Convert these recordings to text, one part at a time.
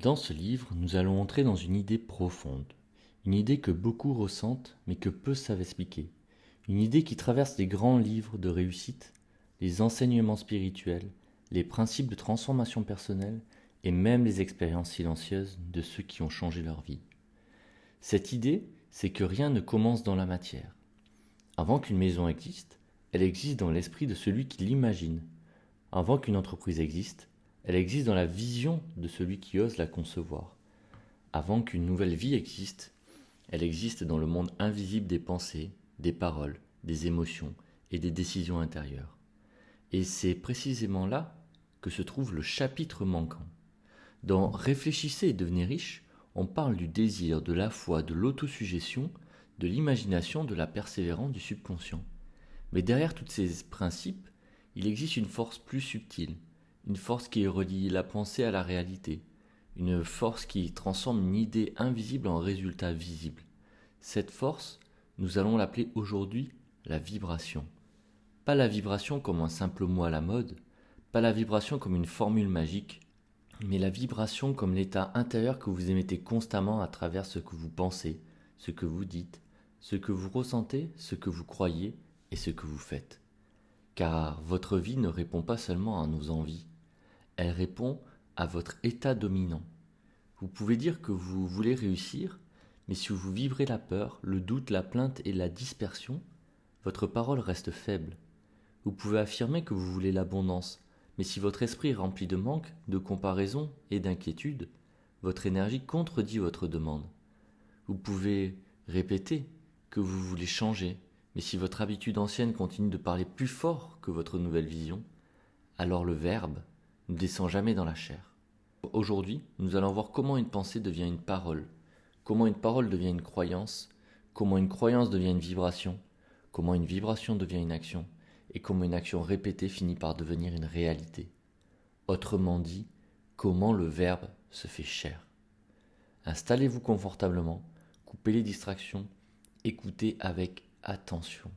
Dans ce livre, nous allons entrer dans une idée profonde, une idée que beaucoup ressentent mais que peu savent expliquer, une idée qui traverse les grands livres de réussite, les enseignements spirituels, les principes de transformation personnelle et même les expériences silencieuses de ceux qui ont changé leur vie. Cette idée, c'est que rien ne commence dans la matière. Avant qu'une maison existe, elle existe dans l'esprit de celui qui l'imagine. Avant qu'une entreprise existe, elle existe dans la vision de celui qui ose la concevoir. Avant qu'une nouvelle vie existe, elle existe dans le monde invisible des pensées, des paroles, des émotions et des décisions intérieures. Et c'est précisément là que se trouve le chapitre manquant. Dans Réfléchissez et devenez riche, on parle du désir, de la foi, de l'autosuggestion, de l'imagination, de la persévérance du subconscient. Mais derrière tous ces principes, il existe une force plus subtile, une force qui relie la pensée à la réalité, une force qui transforme une idée invisible en résultat visible. Cette force, nous allons l'appeler aujourd'hui la vibration. Pas la vibration comme un simple mot à la mode, pas la vibration comme une formule magique, mais la vibration comme l'état intérieur que vous émettez constamment à travers ce que vous pensez, ce que vous dites, ce que vous ressentez, ce que vous croyez et ce que vous faites. Car votre vie ne répond pas seulement à nos envies, elle répond à votre état dominant. Vous pouvez dire que vous voulez réussir, mais si vous vibrez la peur, le doute, la plainte et la dispersion, votre parole reste faible. Vous pouvez affirmer que vous voulez l'abondance, mais si votre esprit est rempli de manque, de comparaison et d'inquiétude, votre énergie contredit votre demande. Vous pouvez répéter que vous voulez changer, mais si votre habitude ancienne continue de parler plus fort que votre nouvelle vision, alors le verbe ne descend jamais dans la chair. Aujourd'hui, nous allons voir comment une pensée devient une parole, comment une parole devient une croyance, comment une croyance devient une vibration, comment une vibration devient une action, et comment une action répétée finit par devenir une réalité. Autrement dit, comment le verbe se fait chair. Installez-vous confortablement, coupez les distractions, écoutez avec attention.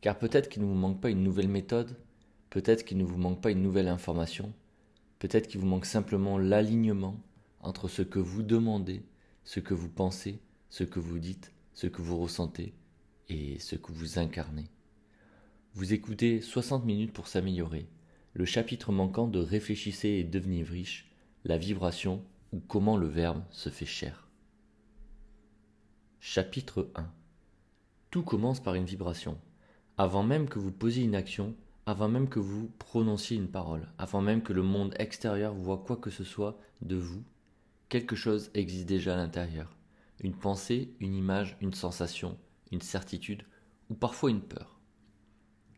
Car peut-être qu'il ne vous manque pas une nouvelle méthode, peut-être qu'il ne vous manque pas une nouvelle information, peut-être qu'il vous manque simplement l'alignement entre ce que vous demandez, ce que vous pensez, ce que vous dites, ce que vous ressentez et ce que vous incarnez. Vous écoutez 60 minutes pour s'améliorer, le chapitre manquant de Réfléchissez et devenez riche, la vibration ou comment le verbe se fait chair. Chapitre 1. Tout commence par une vibration. Avant même que vous posiez une action, avant même que vous prononciez une parole, avant même que le monde extérieur voie quoi que ce soit de vous, quelque chose existe déjà à l'intérieur. Une pensée, une image, une sensation, une certitude ou parfois une peur.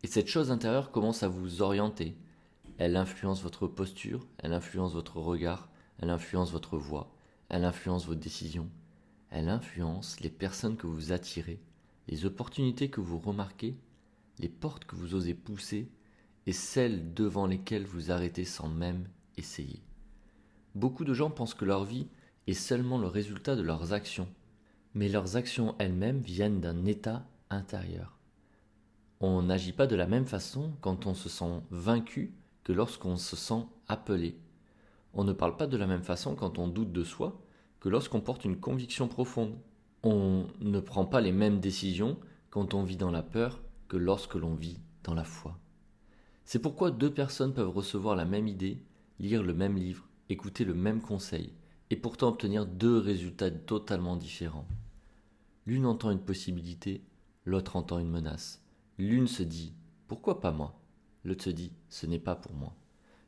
Et cette chose intérieure commence à vous orienter. Elle influence votre posture, elle influence votre regard, elle influence votre voix, elle influence vos décisions, elle influence les personnes que vous attirez, les opportunités que vous remarquez, les portes que vous osez pousser et celles devant lesquelles vous arrêtez sans même essayer. Beaucoup de gens pensent que leur vie est seulement le résultat de leurs actions, mais leurs actions elles-mêmes viennent d'un état intérieur. On n'agit pas de la même façon quand on se sent vaincu que lorsqu'on se sent appelé. On ne parle pas de la même façon quand on doute de soi que lorsqu'on porte une conviction profonde. On ne prend pas les mêmes décisions quand on vit dans la peur que lorsque l'on vit dans la foi. C'est pourquoi deux personnes peuvent recevoir la même idée, lire le même livre, écouter le même conseil, et pourtant obtenir deux résultats totalement différents. L'une entend une possibilité, l'autre entend une menace. L'une se dit « pourquoi pas moi ?» L'autre se dit « ce n'est pas pour moi ».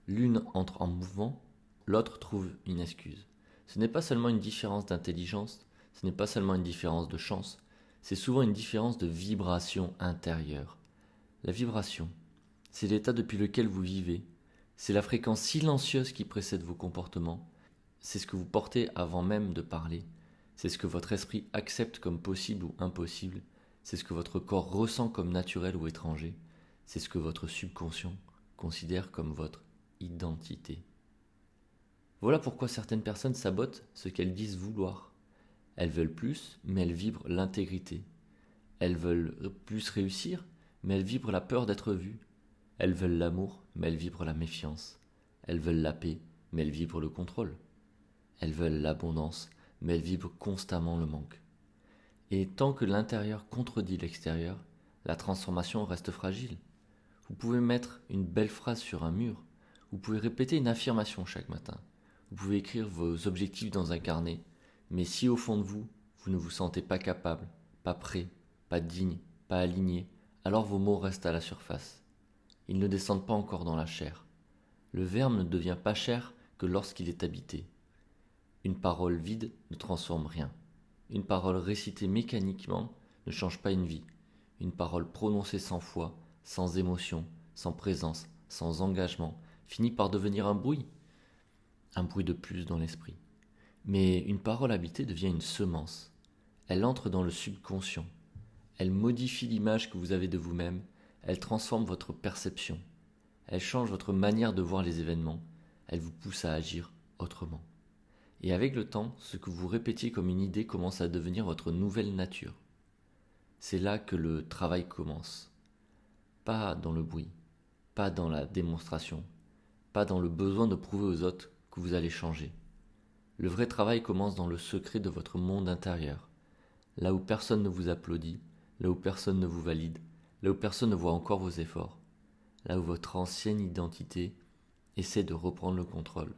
L'une entre en mouvement, l'autre trouve une excuse. Ce n'est pas seulement une différence d'intelligence, ce n'est pas seulement une différence de chance, c'est souvent une différence de vibration intérieure. La vibration, c'est l'état depuis lequel vous vivez, c'est la fréquence silencieuse qui précède vos comportements, c'est ce que vous portez avant même de parler, c'est ce que votre esprit accepte comme possible ou impossible, c'est ce que votre corps ressent comme naturel ou étranger, c'est ce que votre subconscient considère comme votre identité. Voilà pourquoi certaines personnes sabotent ce qu'elles disent vouloir. Elles veulent plus, mais elles vibrent l'intégrité. Elles veulent plus réussir, mais elles vibrent la peur d'être vues. Elles veulent l'amour, mais elles vibrent la méfiance. Elles veulent la paix, mais elles vibrent le contrôle. elles veulent l'abondance, mais elles vibrent constamment le manque. Et tant que l'intérieur contredit l'extérieur, la transformation reste fragile. Vous pouvez mettre une belle phrase sur un mur, vous pouvez répéter une affirmation chaque matin, vous pouvez écrire vos objectifs dans un carnet, mais si au fond de vous, vous ne vous sentez pas capable, pas prêt, pas digne, pas aligné, alors vos mots restent à la surface. Ils ne descendent pas encore dans la chair. Le verbe ne devient pas chair que lorsqu'il est habité. Une parole vide ne transforme rien. Une parole récitée mécaniquement ne change pas une vie. Une parole prononcée sans foi, sans émotion, sans présence, sans engagement, finit par devenir un bruit de plus dans l'esprit. Mais une parole habitée devient une semence. Elle entre dans le subconscient. Elle modifie l'image que vous avez de vous-même. Elle transforme votre perception. Elle change votre manière de voir les événements. Elle vous pousse à agir autrement. Et avec le temps, ce que vous répétiez comme une idée commence à devenir votre nouvelle nature. C'est là que le travail commence. Pas dans le bruit, pas dans la démonstration, pas dans le besoin de prouver aux autres que vous allez changer. Le vrai travail commence dans le secret de votre monde intérieur, là où personne ne vous applaudit, là où personne ne vous valide, là où personne ne voit encore vos efforts, là où votre ancienne identité essaie de reprendre le contrôle,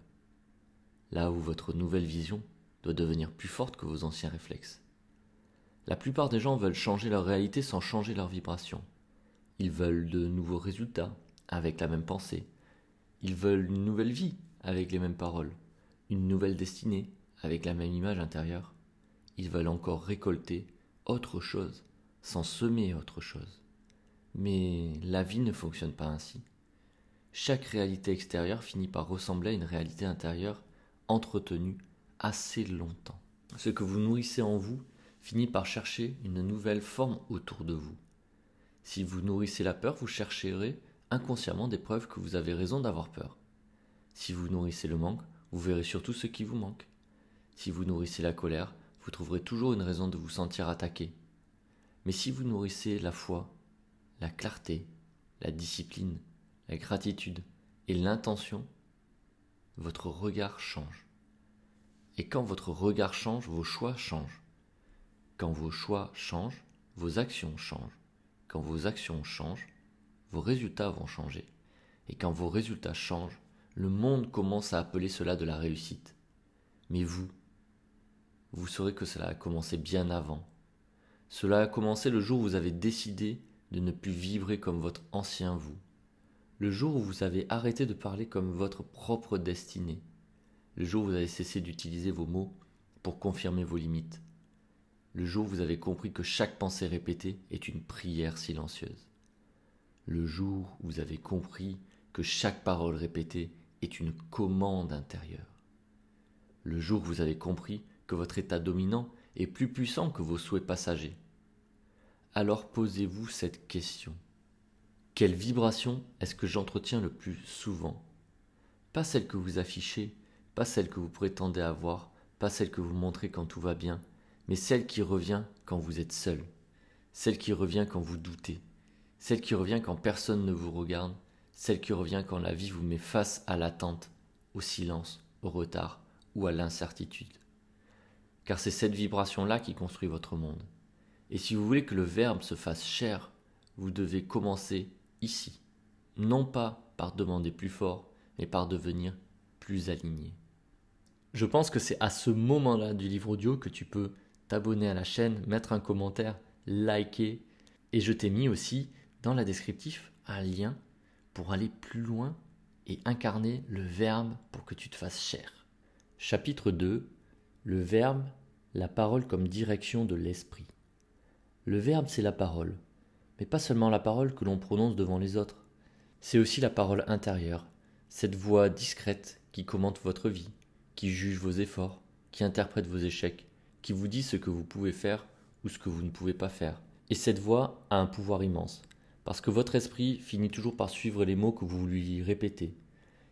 là où votre nouvelle vision doit devenir plus forte que vos anciens réflexes. La plupart des gens veulent changer leur réalité sans changer leur vibration. Ils veulent de nouveaux résultats avec la même pensée. Ils veulent une nouvelle vie avec les mêmes paroles, une nouvelle destinée avec la même image intérieure. Ils veulent encore récolter autre chose sans semer autre chose. Mais la vie ne fonctionne pas ainsi. Chaque réalité extérieure finit par ressembler à une réalité intérieure entretenue assez longtemps. Ce que vous nourrissez en vous finit par chercher une nouvelle forme autour de vous. Si vous nourrissez la peur, vous chercherez inconsciemment des preuves que vous avez raison d'avoir peur. Si vous nourrissez le manque, vous verrez surtout ce qui vous manque. Si vous nourrissez la colère, vous trouverez toujours une raison de vous sentir attaqué. Mais si vous nourrissez la foi, la clarté, la discipline, la gratitude et l'intention, votre regard change. Et quand votre regard change, vos choix changent. Quand vos choix changent, vos actions changent. Quand vos actions changent, vos résultats vont changer. Et quand vos résultats changent, le monde commence à appeler cela de la réussite. Mais vous saurez que cela a commencé bien avant. Cela a commencé le jour où vous avez décidé de ne plus vibrer comme votre ancien vous. Le jour où vous avez arrêté de parler comme votre propre destinée. Le jour où vous avez cessé d'utiliser vos mots pour confirmer vos limites. Le jour où vous avez compris que chaque pensée répétée est une prière silencieuse. Le jour où vous avez compris que chaque parole répétée est une commande intérieure. Le jour où vous avez compris que votre état dominant est plus puissant que vos souhaits passagers. Alors posez-vous cette question. Quelle vibration est-ce que j'entretiens le plus souvent ? Pas celle que vous affichez, pas celle que vous prétendez avoir, pas celle que vous montrez quand tout va bien, mais celle qui revient quand vous êtes seul, celle qui revient quand vous doutez, celle qui revient quand personne ne vous regarde, celle qui revient quand la vie vous met face à l'attente, au silence, au retard ou à l'incertitude. Car c'est cette vibration-là qui construit votre monde. Et si vous voulez que le verbe se fasse chair, vous devez commencer ici, non pas par demander plus fort, mais par devenir plus aligné. Je pense que c'est à ce moment-là du livre audio que tu peux t'abonner à la chaîne, mettre un commentaire, liker. Et je t'ai mis aussi dans la descriptif un lien pour aller plus loin et incarner le verbe pour que tu te fasses chair. Chapitre 2. Le verbe, la parole comme direction de l'esprit. Le verbe, c'est la parole. Mais pas seulement la parole que l'on prononce devant les autres. C'est aussi la parole intérieure, cette voix discrète qui commente votre vie, qui juge vos efforts, qui interprète vos échecs, qui vous dit ce que vous pouvez faire ou ce que vous ne pouvez pas faire. Et cette voix a un pouvoir immense, parce que votre esprit finit toujours par suivre les mots que vous lui répétez.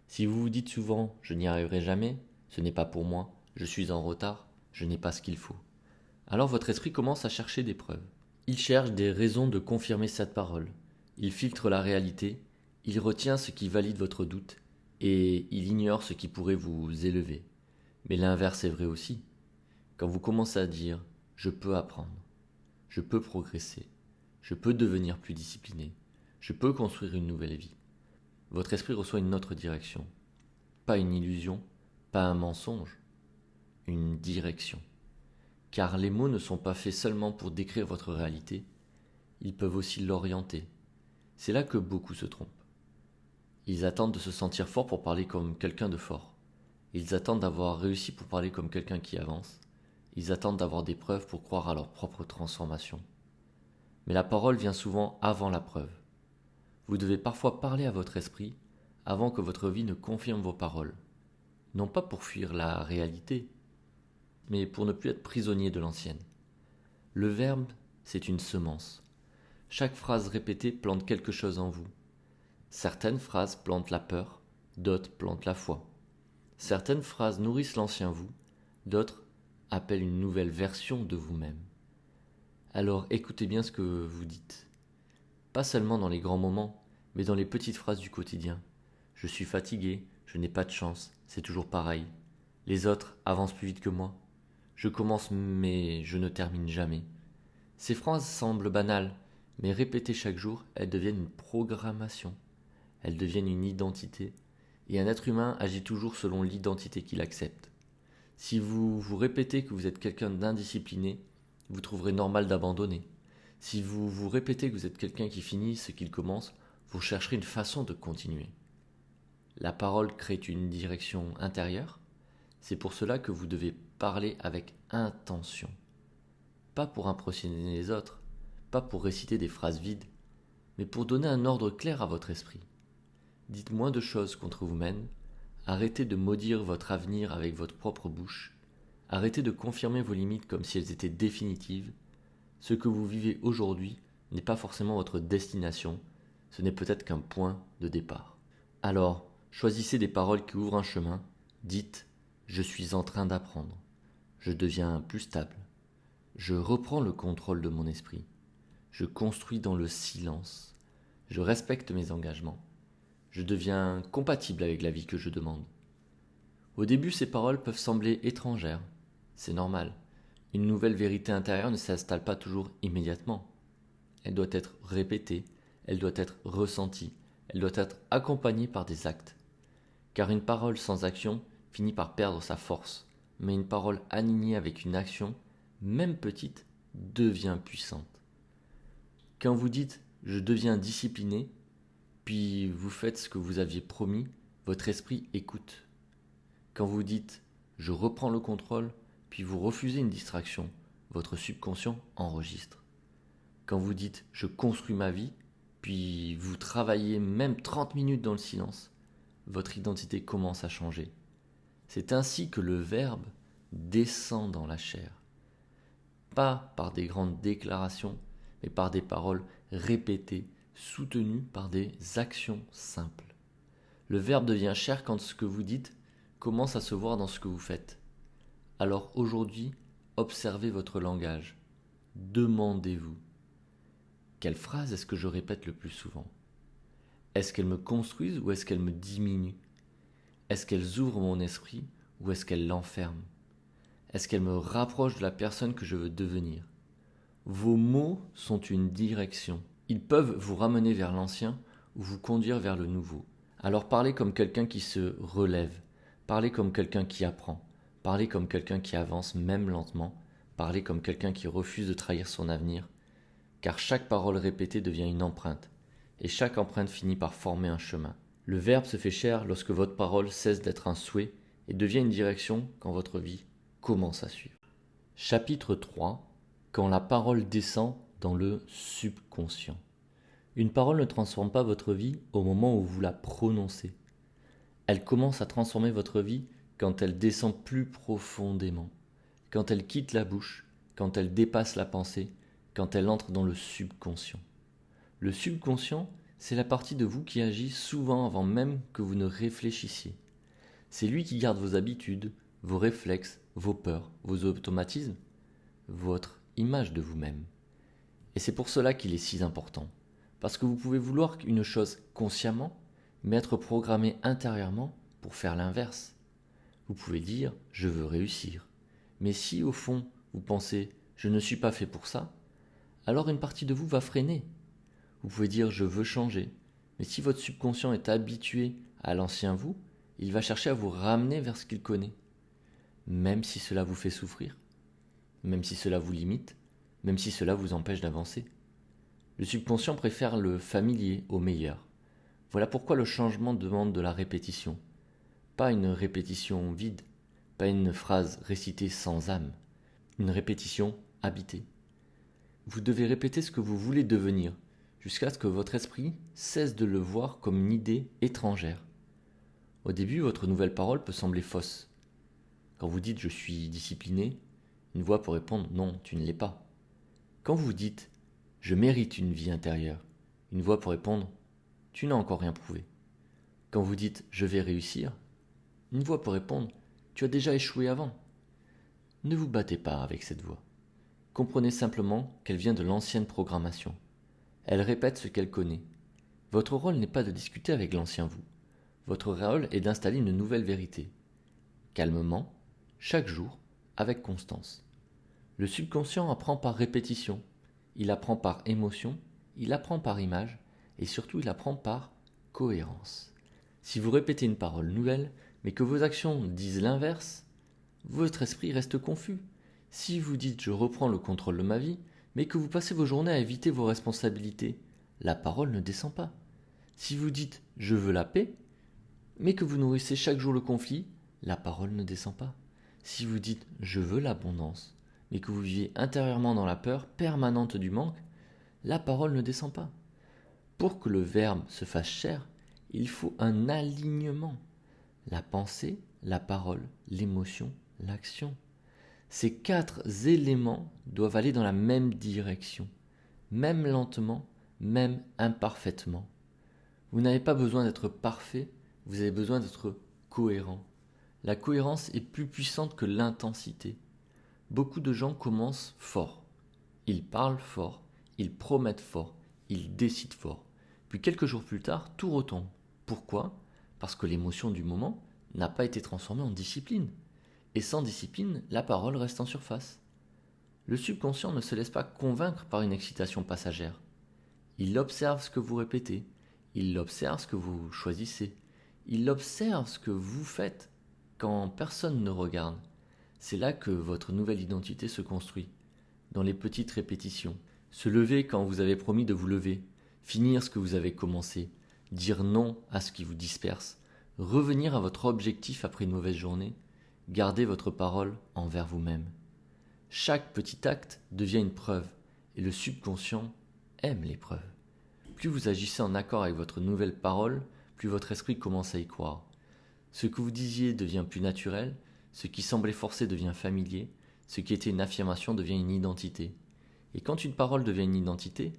Si vous vous dites souvent « je n'y arriverai jamais »,« ce n'est pas pour moi »,« je suis en retard »,« je n'ai pas ce qu'il faut », alors votre esprit commence à chercher des preuves. Il cherche des raisons de confirmer cette parole. Il filtre la réalité, il retient ce qui valide votre doute, et il ignore ce qui pourrait vous élever. Mais l'inverse est vrai aussi. Quand vous commencez à dire ⁇ je peux apprendre, je peux progresser, je peux devenir plus discipliné, je peux construire une nouvelle vie ⁇ votre esprit reçoit une autre direction. Pas une illusion, pas un mensonge, une direction. Car les mots ne sont pas faits seulement pour décrire votre réalité, ils peuvent aussi l'orienter. C'est là que beaucoup se trompent. Ils attendent de se sentir fort pour parler comme quelqu'un de fort. Ils attendent d'avoir réussi pour parler comme quelqu'un qui avance. Ils attendent d'avoir des preuves pour croire à leur propre transformation. Mais la parole vient souvent avant la preuve. Vous devez parfois parler à votre esprit avant que votre vie ne confirme vos paroles. Non pas pour fuir la réalité, mais pour ne plus être prisonnier de l'ancienne. Le verbe, c'est une semence. Chaque phrase répétée plante quelque chose en vous. Certaines phrases plantent la peur, d'autres plantent la foi. Certaines phrases nourrissent l'ancien vous, d'autres appellent une nouvelle version de vous-même. Alors écoutez bien ce que vous dites. Pas seulement dans les grands moments, mais dans les petites phrases du quotidien. Je suis fatigué, je n'ai pas de chance, c'est toujours pareil. Les autres avancent plus vite que moi. Je commence mais je ne termine jamais. Ces phrases semblent banales, mais répétées chaque jour, elles deviennent une programmation. Elles deviennent une identité. Et un être humain agit toujours selon l'identité qu'il accepte. Si vous vous répétez que vous êtes quelqu'un d'indiscipliné, vous trouverez normal d'abandonner. Si vous vous répétez que vous êtes quelqu'un qui finit ce qu'il commence, vous chercherez une façon de continuer. La parole crée une direction intérieure. C'est pour cela que vous devez parler avec intention. Pas pour impressionner les autres, pas pour réciter des phrases vides, mais pour donner un ordre clair à votre esprit. Dites moins de choses contre vous-même, arrêtez de maudire votre avenir avec votre propre bouche, arrêtez de confirmer vos limites comme si elles étaient définitives. Ce que vous vivez aujourd'hui n'est pas forcément votre destination, ce n'est peut-être qu'un point de départ. Alors, choisissez des paroles qui ouvrent un chemin, dites « Je suis en train d'apprendre, je deviens plus stable, je reprends le contrôle de mon esprit, je construis dans le silence, je respecte mes engagements, je deviens compatible avec la vie que je demande. » Au début, ces paroles peuvent sembler étrangères, c'est normal. Une nouvelle vérité intérieure ne s'installe pas toujours immédiatement. Elle doit être répétée, elle doit être ressentie, elle doit être accompagnée par des actes. Car une parole sans action finit par perdre sa force, mais une parole alignée avec une action, même petite, devient puissante. Quand vous dites « je deviens discipliné », puis vous faites ce que vous aviez promis, votre esprit écoute. Quand vous dites « je reprends le contrôle », puis vous refusez une distraction, votre subconscient enregistre. Quand vous dites « je construis ma vie », puis vous travaillez même 30 minutes dans le silence, votre identité commence à changer. C'est ainsi que le verbe descend dans la chair. Pas par des grandes déclarations, mais par des paroles répétées, soutenues par des actions simples. Le verbe devient chair quand ce que vous dites commence à se voir dans ce que vous faites. Alors aujourd'hui, observez votre langage. Demandez-vous, quelle phrase est-ce que je répète le plus souvent ? Est-ce qu'elles me construisent ou est-ce qu'elles me diminuent ? Est-ce qu'elles ouvrent mon esprit ou est-ce qu'elles l'enferment ? Est-ce qu'elles me rapprochent de la personne que je veux devenir ? Vos mots sont une direction. Ils peuvent vous ramener vers l'ancien ou vous conduire vers le nouveau. Alors parlez comme quelqu'un qui se relève. Parlez comme quelqu'un qui apprend. Parlez comme quelqu'un qui avance même lentement. Parlez comme quelqu'un qui refuse de trahir son avenir. Car chaque parole répétée devient une empreinte. Et chaque empreinte finit par former un chemin. Le verbe se fait chair lorsque votre parole cesse d'être un souhait et devient une direction quand votre vie commence à suivre. Chapitre 3. Quand la parole descend dans le subconscient. Une parole ne transforme pas votre vie au moment où vous la prononcez. Elle commence à transformer votre vie quand elle descend plus profondément, quand elle quitte la bouche, quand elle dépasse la pensée, quand elle entre dans le subconscient. Le subconscient, c'est la partie de vous qui agit souvent avant même que vous ne réfléchissiez. C'est lui qui garde vos habitudes, vos réflexes, vos peurs, vos automatismes, votre image de vous-même. Et c'est pour cela qu'il est si important. Parce que vous pouvez vouloir une chose consciemment, mais être programmé intérieurement pour faire l'inverse. Vous pouvez dire « je veux réussir ». Mais si au fond vous pensez « je ne suis pas fait pour ça », alors une partie de vous va freiner. Vous pouvez dire « je veux changer ». Mais si votre subconscient est habitué à l'ancien vous, il va chercher à vous ramener vers ce qu'il connaît. Même si cela vous fait souffrir, même si cela vous limite, même si cela vous empêche d'avancer. Le subconscient préfère le familier au meilleur. Voilà pourquoi le changement demande de la répétition. Pas une répétition vide, pas une phrase récitée sans âme, une répétition habitée. Vous devez répéter ce que vous voulez devenir, jusqu'à ce que votre esprit cesse de le voir comme une idée étrangère. Au début, votre nouvelle parole peut sembler fausse. Quand vous dites « je suis discipliné », une voix peut répondre « non, tu ne l'es pas ». Quand vous dites « je mérite une vie intérieure », une voix peut répondre « tu n'as encore rien prouvé ». Quand vous dites « je vais réussir », une voix peut répondre « tu as déjà échoué avant ». Ne vous battez pas avec cette voix. Comprenez simplement qu'elle vient de l'ancienne programmation. Elle répète ce qu'elle connaît. Votre rôle n'est pas de discuter avec l'ancien vous. Votre rôle est d'installer une nouvelle vérité. Calmement, chaque jour, avec constance. Le subconscient apprend par répétition. Il apprend par émotion, il apprend par image et surtout il apprend par cohérence. Si vous répétez une parole nouvelle, mais que vos actions disent l'inverse, votre esprit reste confus. Si vous dites « je reprends le contrôle de ma vie », mais que vous passez vos journées à éviter vos responsabilités, la parole ne descend pas. Si vous dites « je veux la paix », mais que vous nourrissez chaque jour le conflit, la parole ne descend pas. Si vous dites « je veux l'abondance », mais que vous vivez intérieurement dans la peur permanente du manque, la parole ne descend pas. Pour que le verbe se fasse chair, il faut un alignement. La pensée, la parole, l'émotion, l'action. Ces 4 éléments doivent aller dans la même direction, même lentement, même imparfaitement. Vous n'avez pas besoin d'être parfait, vous avez besoin d'être cohérent. La cohérence est plus puissante que l'intensité. Beaucoup de gens commencent fort. Ils parlent fort, ils promettent fort, ils décident fort. Puis quelques jours plus tard, tout retombe. Pourquoi ? Parce que l'émotion du moment n'a pas été transformée en discipline. Et sans discipline, la parole reste en surface. Le subconscient ne se laisse pas convaincre par une excitation passagère. Il observe ce que vous répétez, il observe ce que vous choisissez, il observe ce que vous faites quand personne ne regarde. C'est là que votre nouvelle identité se construit, dans les petites répétitions. Se lever quand vous avez promis de vous lever, finir ce que vous avez commencé, dire non à ce qui vous disperse, revenir à votre objectif après une mauvaise journée, garder votre parole envers vous-même. Chaque petit acte devient une preuve, et le subconscient aime les preuves. Plus vous agissez en accord avec votre nouvelle parole, plus votre esprit commence à y croire. Ce que vous disiez devient plus naturel, ce qui semblait forcé devient familier, ce qui était une affirmation devient une identité. Et quand une parole devient une identité,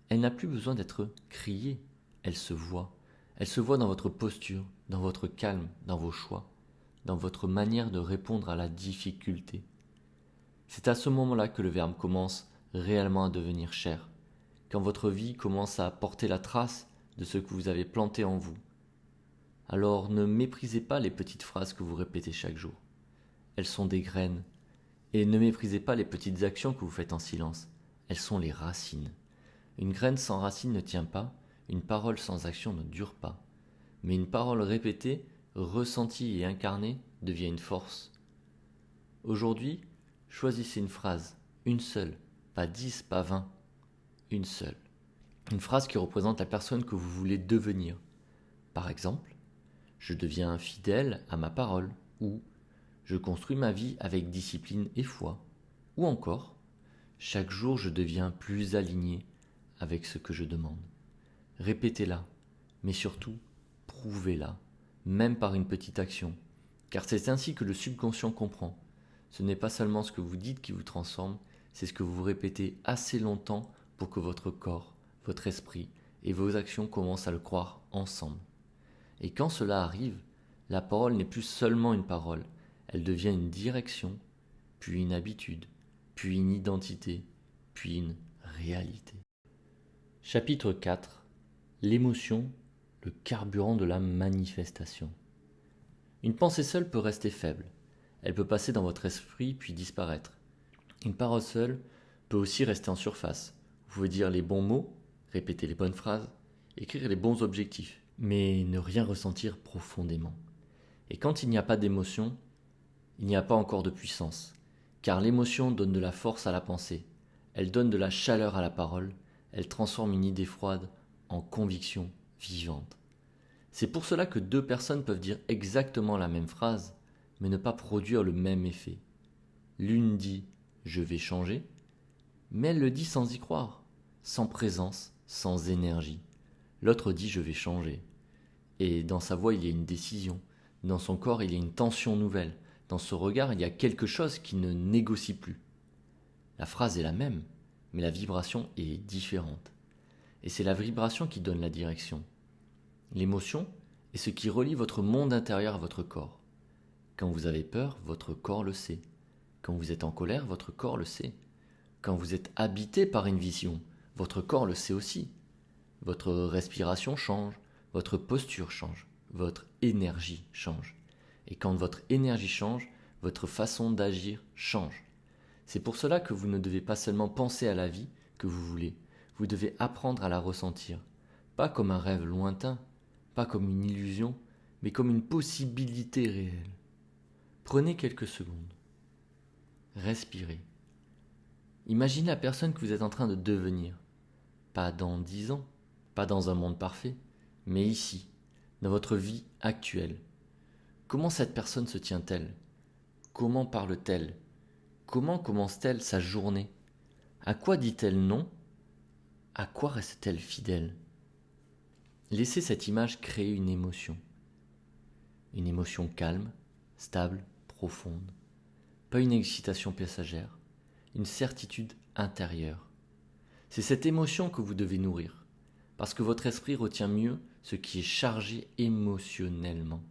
elle n'a plus besoin d'être criée, elle se voit. Elle se voit dans votre posture, dans votre calme, dans vos choix, dans votre manière de répondre à la difficulté. C'est à ce moment-là que le verbe commence réellement à devenir chair, quand votre vie commence à porter la trace de ce que vous avez planté en vous. Alors ne méprisez pas les petites phrases que vous répétez chaque jour. Elles sont des graines. Et ne méprisez pas les petites actions que vous faites en silence. Elles sont les racines. Une graine sans racine ne tient pas, une parole sans action ne dure pas. Mais une parole répétée, ressentie et incarnée devient une force. Aujourd'hui, choisissez une phrase, une seule, pas 10, pas 20, une seule. Une phrase qui représente la personne que vous voulez devenir. Par exemple, je deviens fidèle à ma parole, ou je construis ma vie avec discipline et foi, ou encore, chaque jour je deviens plus aligné avec ce que je demande. Répétez-la, mais surtout, prouvez-la, même par une petite action, car c'est ainsi que le subconscient comprend. Ce n'est pas seulement ce que vous dites qui vous transforme, c'est ce que vous répétez assez longtemps pour que votre corps, votre esprit et vos actions commencent à le croire ensemble. Et quand cela arrive, la parole n'est plus seulement une parole, elle devient une direction, puis une habitude, puis une identité, puis une réalité. Chapitre 4. L'émotion, le carburant de la manifestation. Une pensée seule peut rester faible. Elle peut passer dans votre esprit puis disparaître. Une parole seule peut aussi rester en surface. Vous pouvez dire les bons mots, répéter les bonnes phrases, écrire les bons objectifs, mais ne rien ressentir profondément. Et quand il n'y a pas d'émotion, il n'y a pas encore de puissance, car l'émotion donne de la force à la pensée, elle donne de la chaleur à la parole, elle transforme une idée froide en conviction vivante. C'est pour cela que deux personnes peuvent dire exactement la même phrase, mais ne pas produire le même effet. L'une dit « je vais changer », mais elle le dit sans y croire, sans présence, sans énergie. L'autre dit « je vais changer ». Et dans sa voix, il y a une décision. Dans son corps, il y a une tension nouvelle. Dans ce regard, il y a quelque chose qui ne négocie plus. La phrase est la même, mais la vibration est différente. Et c'est la vibration qui donne la direction. L'émotion est ce qui relie votre monde intérieur à votre corps. Quand vous avez peur, votre corps le sait. Quand vous êtes en colère, votre corps le sait. Quand vous êtes habité par une vision, votre corps le sait aussi. Votre respiration change, votre posture change, votre énergie change. Et quand votre énergie change, votre façon d'agir change. C'est pour cela que vous ne devez pas seulement penser à la vie que vous voulez, vous devez apprendre à la ressentir. Pas comme un rêve lointain, pas comme une illusion, mais comme une possibilité réelle. Prenez quelques secondes. Respirez. Imaginez la personne que vous êtes en train de devenir. Pas dans 10 ans, pas dans un monde parfait, mais ici, dans votre vie actuelle. Comment cette personne se tient-elle? Comment parle-t-elle? Comment commence-t-elle sa journée? À quoi dit-elle non? À quoi reste-t-elle fidèle? Laissez cette image créer une émotion. Une émotion calme, stable, profonde. Pas une excitation passagère, une certitude intérieure. C'est cette émotion que vous devez nourrir, parce que votre esprit retient mieux ce qui est chargé émotionnellement.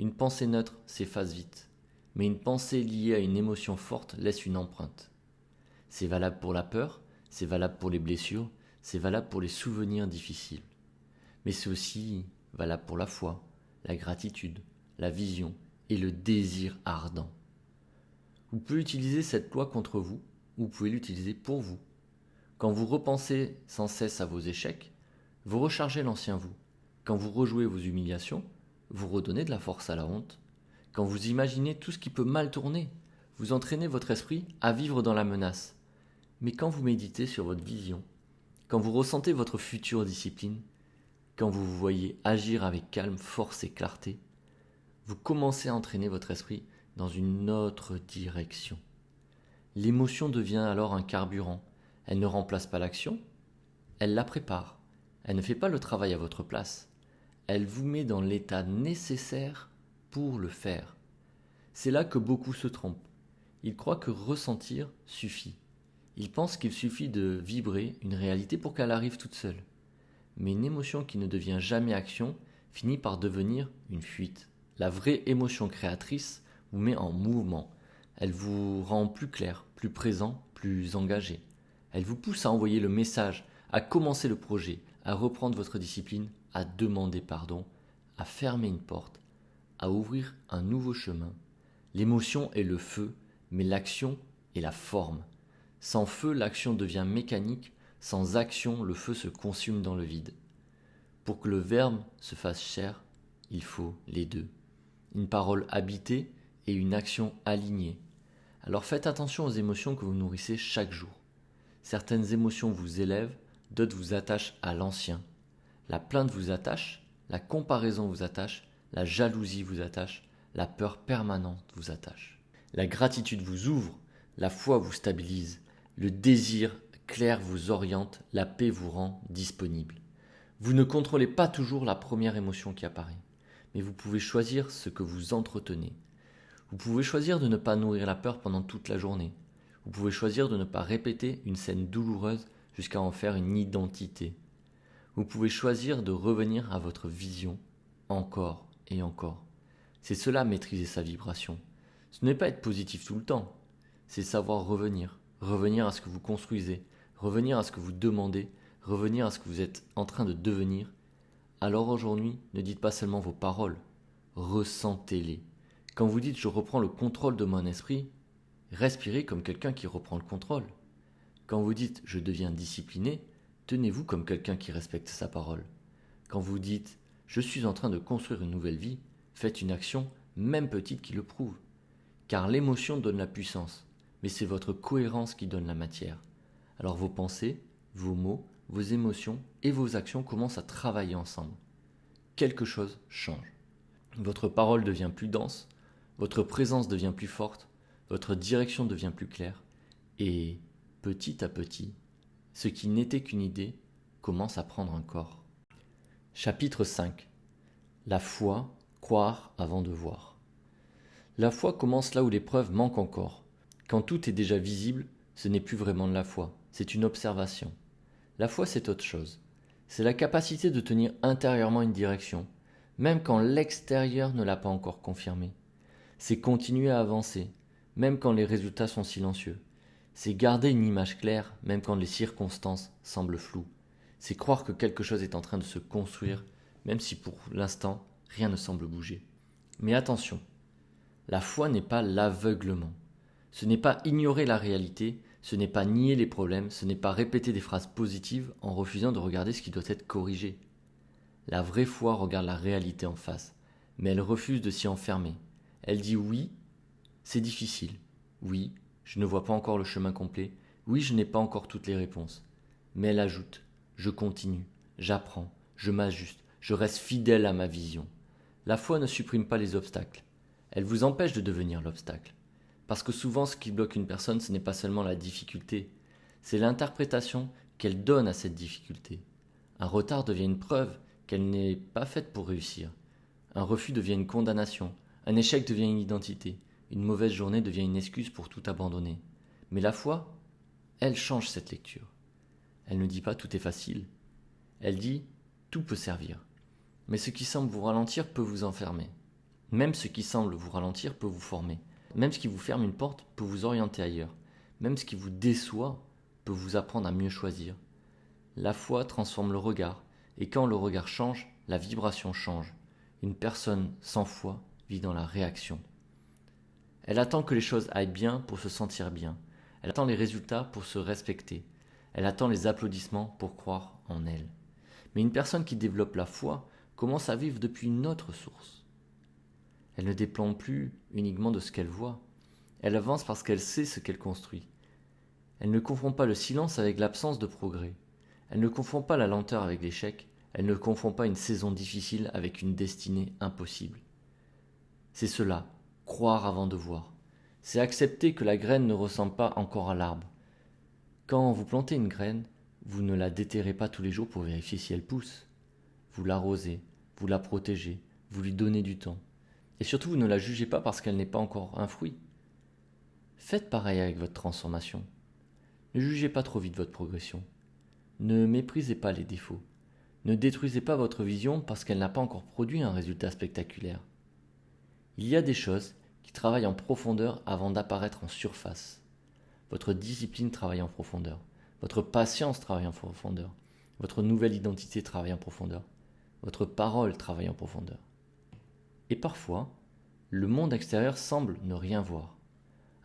Une pensée neutre s'efface vite, mais une pensée liée à une émotion forte laisse une empreinte. C'est valable pour la peur, c'est valable pour les blessures, c'est valable pour les souvenirs difficiles. Mais c'est aussi valable pour la foi, la gratitude, la vision et le désir ardent. Vous pouvez utiliser cette loi contre vous, ou vous pouvez l'utiliser pour vous. Quand vous repensez sans cesse à vos échecs, vous rechargez l'ancien vous. Quand vous rejouez vos humiliations, vous redonnez de la force à la honte. Quand vous imaginez tout ce qui peut mal tourner, vous entraînez votre esprit à vivre dans la menace. Mais quand vous méditez sur votre vision, quand vous ressentez votre future discipline, quand vous vous voyez agir avec calme, force et clarté, vous commencez à entraîner votre esprit dans une autre direction. L'émotion devient alors un carburant. Elle ne remplace pas l'action, elle la prépare. Elle ne fait pas le travail à votre place. Elle vous met dans l'état nécessaire pour le faire. C'est là que beaucoup se trompent. Ils croient que ressentir suffit. Ils pensent qu'il suffit de vibrer une réalité pour qu'elle arrive toute seule. Mais une émotion qui ne devient jamais action finit par devenir une fuite. La vraie émotion créatrice vous met en mouvement. Elle vous rend plus clair, plus présent, plus engagé. Elle vous pousse à envoyer le message, à commencer le projet, à reprendre votre discipline, à demander pardon, à fermer une porte, à ouvrir un nouveau chemin. L'émotion est le feu, mais l'action est la forme. Sans feu, l'action devient mécanique. Sans action, le feu se consume dans le vide. Pour que le verbe se fasse chair, il faut les deux. Une parole habitée et une action alignée. Alors faites attention aux émotions que vous nourrissez chaque jour. Certaines émotions vous élèvent, d'autres vous attachent à l'ancien. La plainte vous attache, la comparaison vous attache, la jalousie vous attache, la peur permanente vous attache. La gratitude vous ouvre, la foi vous stabilise, le désir clair vous oriente, la paix vous rend disponible. Vous ne contrôlez pas toujours la première émotion qui apparaît, mais vous pouvez choisir ce que vous entretenez. Vous pouvez choisir de ne pas nourrir la peur pendant toute la journée. Vous pouvez choisir de ne pas répéter une scène douloureuse jusqu'à en faire une identité. Vous pouvez choisir de revenir à votre vision encore et encore. C'est cela maîtriser sa vibration. Ce n'est pas être positif tout le temps, c'est savoir revenir à ce que vous construisez, revenir à ce que vous demandez, revenir à ce que vous êtes en train de devenir. Alors aujourd'hui, ne dites pas seulement vos paroles, ressentez-les. Quand vous dites « je reprends le contrôle de mon esprit », respirez comme quelqu'un qui reprend le contrôle. Quand vous dites « je deviens discipliné », tenez-vous comme quelqu'un qui respecte sa parole. Quand vous dites « je suis en train de construire une nouvelle vie », faites une action, même petite, qui le prouve. Car l'émotion donne la puissance, mais c'est votre cohérence qui donne la matière. Alors vos pensées, vos mots, vos émotions et vos actions commencent à travailler ensemble. Quelque chose change. Votre parole devient plus dense, votre présence devient plus forte, votre direction devient plus claire, et petit à petit, ce qui n'était qu'une idée commence à prendre un corps. Chapitre 5. La foi, croire avant de voir. La foi commence là où les preuves manquent encore. Quand tout est déjà visible, ce n'est plus vraiment de la foi, c'est une observation. La foi, c'est autre chose. C'est la capacité de tenir intérieurement une direction, même quand l'extérieur ne l'a pas encore confirmée. C'est continuer à avancer, même quand les résultats sont silencieux. C'est garder une image claire, même quand les circonstances semblent floues. C'est croire que quelque chose est en train de se construire, même si pour l'instant, rien ne semble bouger. Mais attention, la foi n'est pas l'aveuglement. Ce n'est pas ignorer la réalité, ce n'est pas nier les problèmes, ce n'est pas répéter des phrases positives en refusant de regarder ce qui doit être corrigé. La vraie foi regarde la réalité en face, mais elle refuse de s'y enfermer. Elle dit oui, c'est difficile. Oui, je ne vois pas encore le chemin complet. Oui, je n'ai pas encore toutes les réponses. Mais elle ajoute, je continue, j'apprends, je m'ajuste, je reste fidèle à ma vision. La foi ne supprime pas les obstacles. Elle vous empêche de devenir l'obstacle. Parce que souvent, ce qui bloque une personne, ce n'est pas seulement la difficulté, c'est l'interprétation qu'elle donne à cette difficulté. Un retard devient une preuve qu'elle n'est pas faite pour réussir. Un refus devient une condamnation. Un échec devient une identité. Une mauvaise journée devient une excuse pour tout abandonner. Mais la foi, elle change cette lecture. Elle ne dit pas tout est facile. Elle dit tout peut servir. Mais ce qui semble vous ralentir peut vous enfermer. Même ce qui semble vous ralentir peut vous former. Même ce qui vous ferme une porte peut vous orienter ailleurs. Même ce qui vous déçoit peut vous apprendre à mieux choisir. La foi transforme le regard, et quand le regard change, la vibration change. Une personne sans foi vit dans la réaction. Elle attend que les choses aillent bien pour se sentir bien. Elle attend les résultats pour se respecter. Elle attend les applaudissements pour croire en elle. Mais une personne qui développe la foi commence à vivre depuis une autre source. Elle ne dépend plus uniquement de ce qu'elle voit. Elle avance parce qu'elle sait ce qu'elle construit. Elle ne confond pas le silence avec l'absence de progrès. Elle ne confond pas la lenteur avec l'échec. Elle ne confond pas une saison difficile avec une destinée impossible. C'est cela, croire avant de voir. C'est accepter que la graine ne ressemble pas encore à l'arbre. Quand vous plantez une graine, vous ne la déterrez pas tous les jours pour vérifier si elle pousse. Vous l'arrosez, vous la protégez, vous lui donnez du temps. Et surtout, vous ne la jugez pas parce qu'elle n'est pas encore un fruit. Faites pareil avec votre transformation. Ne jugez pas trop vite votre progression. Ne méprisez pas les défauts. Ne détruisez pas votre vision parce qu'elle n'a pas encore produit un résultat spectaculaire. Il y a des choses qui travaillent en profondeur avant d'apparaître en surface. Votre discipline travaille en profondeur. Votre patience travaille en profondeur. Votre nouvelle identité travaille en profondeur. Votre parole travaille en profondeur. Et parfois, le monde extérieur semble ne rien voir,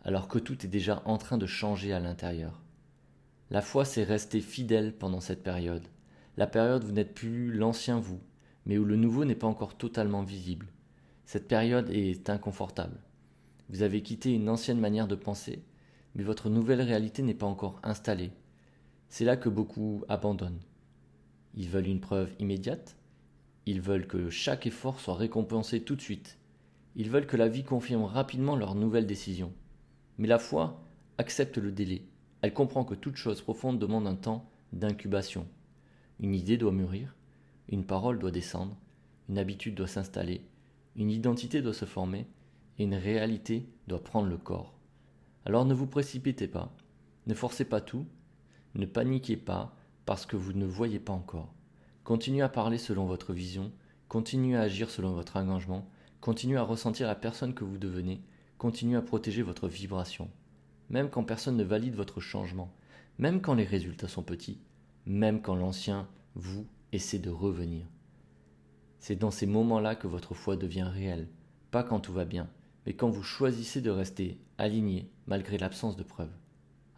alors que tout est déjà en train de changer à l'intérieur. La foi, c'est rester fidèle pendant cette période. La période où vous n'êtes plus l'ancien vous, mais où le nouveau n'est pas encore totalement visible. Cette période est inconfortable. Vous avez quitté une ancienne manière de penser, mais votre nouvelle réalité n'est pas encore installée. C'est là que beaucoup abandonnent. Ils veulent une preuve immédiate. Ils veulent que chaque effort soit récompensé tout de suite. Ils veulent que la vie confirme rapidement leur nouvelle décision. Mais la foi accepte le délai. Elle comprend que toute chose profonde demande un temps d'incubation. Une idée doit mûrir, une parole doit descendre, une habitude doit s'installer, une identité doit se former et une réalité doit prendre le corps. Alors ne vous précipitez pas, ne forcez pas tout, ne paniquez pas parce que vous ne voyez pas encore. Continuez à parler selon votre vision, continuez à agir selon votre engagement, continuez à ressentir la personne que vous devenez, continuez à protéger votre vibration. Même quand personne ne valide votre changement, même quand les résultats sont petits, même quand l'ancien vous essaie de revenir. C'est dans ces moments-là que votre foi devient réelle, pas quand tout va bien, mais quand vous choisissez de rester aligné malgré l'absence de preuves.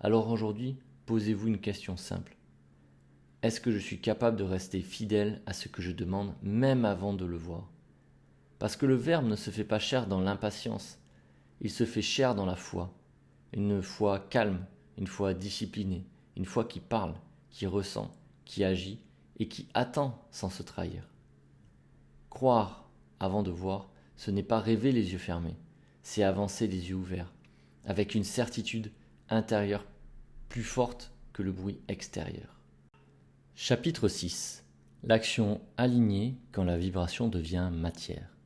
Alors aujourd'hui, posez-vous une question simple. Est-ce que je suis capable de rester fidèle à ce que je demande même avant de le voir? Parce que le Verbe ne se fait pas chair dans l'impatience, il se fait chair dans la foi. Une foi calme, une foi disciplinée, une foi qui parle, qui ressent, qui agit et qui attend sans se trahir. Croire avant de voir, ce n'est pas rêver les yeux fermés, c'est avancer les yeux ouverts, avec une certitude intérieure plus forte que le bruit extérieur. Chapitre 6. L'action alignée quand la vibration devient matière.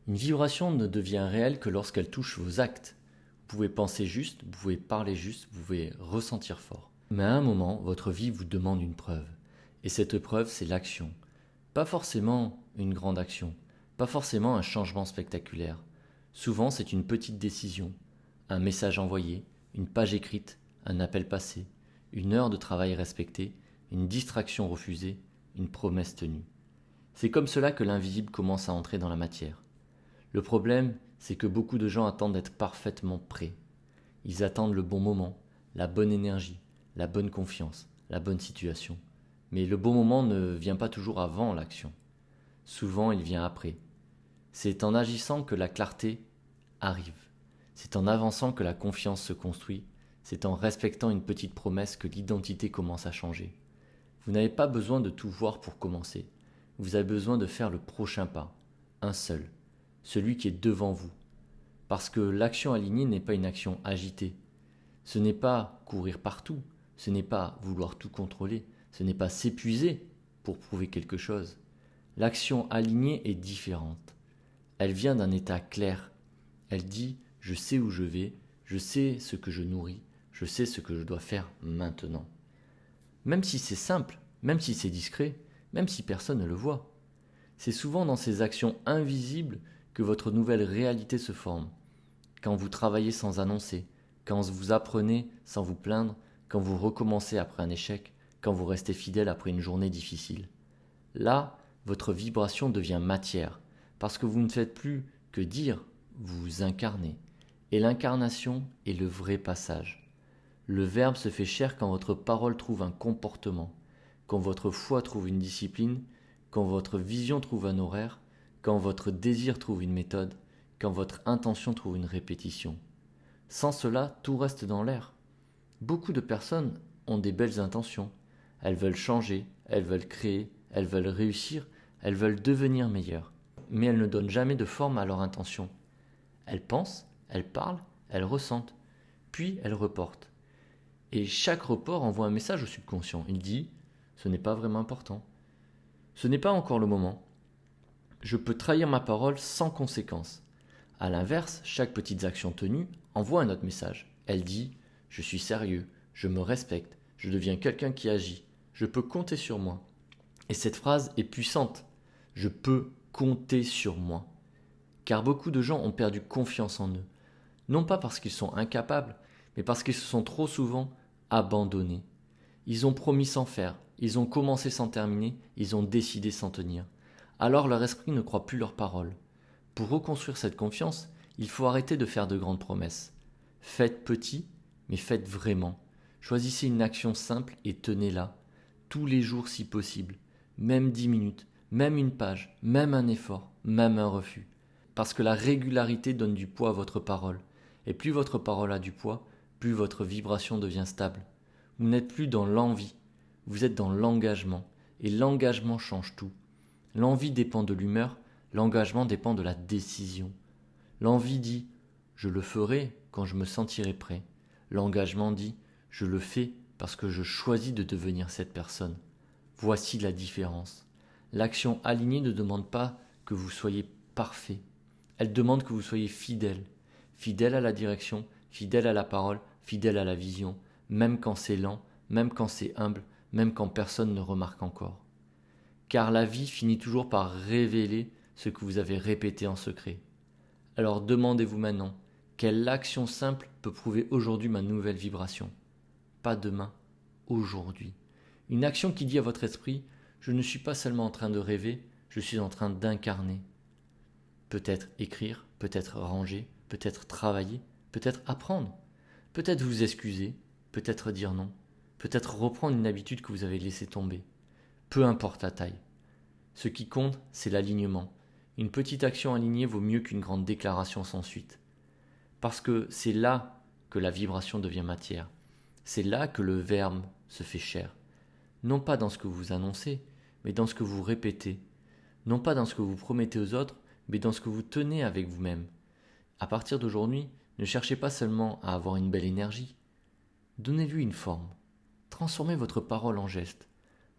Une vibration ne devient réelle que lorsqu'elle touche vos actes. Vous pouvez penser juste, vous pouvez parler juste, vous pouvez ressentir fort. Mais à un moment, votre vie vous demande une preuve. Et cette preuve, c'est l'action. Pas forcément une grande action, pas forcément un changement spectaculaire. Souvent, c'est une petite décision, un message envoyé, une page écrite, un appel passé, une heure de travail respectée, une distraction refusée, une promesse tenue. C'est comme cela que l'invisible commence à entrer dans la matière. Le problème, c'est que beaucoup de gens attendent d'être parfaitement prêts. Ils attendent le bon moment, la bonne énergie, la bonne confiance, la bonne situation. Mais le bon moment ne vient pas toujours avant l'action. Souvent, il vient après. C'est en agissant que la clarté arrive. C'est en avançant que la confiance se construit. C'est en respectant une petite promesse que l'identité commence à changer. Vous n'avez pas besoin de tout voir pour commencer. Vous avez besoin de faire le prochain pas, un seul, celui qui est devant vous. Parce que l'action alignée n'est pas une action agitée. Ce n'est pas courir partout, ce n'est pas vouloir tout contrôler, ce n'est pas s'épuiser pour prouver quelque chose. L'action alignée est différente. Elle vient d'un état clair. Elle dit « je sais où je vais, je sais ce que je nourris, je sais ce que je dois faire maintenant ». Même si c'est simple, même si c'est discret, même si personne ne le voit. C'est souvent dans ces actions invisibles que votre nouvelle réalité se forme. Quand vous travaillez sans annoncer, quand vous apprenez sans vous plaindre, quand vous recommencez après un échec, quand vous restez fidèle après une journée difficile. Là, votre vibration devient matière, parce que vous ne faites plus que dire, vous incarnez. Et l'incarnation est le vrai passage. Le Verbe se fait chair quand votre parole trouve un comportement, quand votre foi trouve une discipline, quand votre vision trouve un horaire, quand votre désir trouve une méthode, quand votre intention trouve une répétition. Sans cela, tout reste dans l'air. Beaucoup de personnes ont des belles intentions. Elles veulent changer, elles veulent créer, elles veulent réussir, elles veulent devenir meilleures. Mais elles ne donnent jamais de forme à leur intention. Elles pensent, elles parlent, elles ressentent, puis elles reportent. Et chaque report envoie un message au subconscient. Il dit « ce n'est pas vraiment important. Ce n'est pas encore le moment. Je peux trahir ma parole sans conséquence. » A l'inverse, chaque petite action tenue envoie un autre message. Elle dit « je suis sérieux, je me respecte, je deviens quelqu'un qui agit, je peux compter sur moi. » Et cette phrase est puissante. Je peux compter sur moi. Car beaucoup de gens ont perdu confiance en eux. Non pas parce qu'ils sont incapables, mais parce qu'ils se sont trop souvent abandonnés. Ils ont promis sans faire, ils ont commencé sans terminer, ils ont décidé sans tenir. Alors leur esprit ne croit plus leurs paroles. Pour reconstruire cette confiance, il faut arrêter de faire de grandes promesses. Faites petit, mais faites vraiment. Choisissez une action simple et tenez-la, tous les jours si possible, même 10 minutes, même une page, même un effort, même un refus. Parce que la régularité donne du poids à votre parole. Et plus votre parole a du poids, plus votre vibration devient stable. Vous n'êtes plus dans l'envie, vous êtes dans l'engagement. Et l'engagement change tout. L'envie dépend de l'humeur, l'engagement dépend de la décision. L'envie dit « je le ferai quand je me sentirai prêt ». L'engagement dit « je le fais parce que je choisis de devenir cette personne ». Voici la différence. L'action alignée ne demande pas que vous soyez parfait. Elle demande que vous soyez fidèle. Fidèle à la direction, fidèle à la parole, fidèle à la vision, même quand c'est lent, même quand c'est humble, même quand personne ne remarque encore. Car la vie finit toujours par révéler ce que vous avez répété en secret. Alors demandez-vous maintenant, quelle action simple peut prouver aujourd'hui ma nouvelle vibration? Pas demain, aujourd'hui. Une action qui dit à votre esprit, je ne suis pas seulement en train de rêver, je suis en train d'incarner. Peut-être écrire, peut-être ranger, peut-être travailler, peut-être apprendre, peut-être vous excuser, peut-être dire non, peut-être reprendre une habitude que vous avez laissée tomber. Peu importe la taille. Ce qui compte, c'est l'alignement. Une petite action alignée vaut mieux qu'une grande déclaration sans suite. Parce que c'est là que la vibration devient matière. C'est là que le verbe se fait chair. Non pas dans ce que vous annoncez, mais dans ce que vous répétez. Non pas dans ce que vous promettez aux autres, mais dans ce que vous tenez avec vous-même. À partir d'aujourd'hui, ne cherchez pas seulement à avoir une belle énergie. Donnez-lui une forme. Transformez votre parole en geste,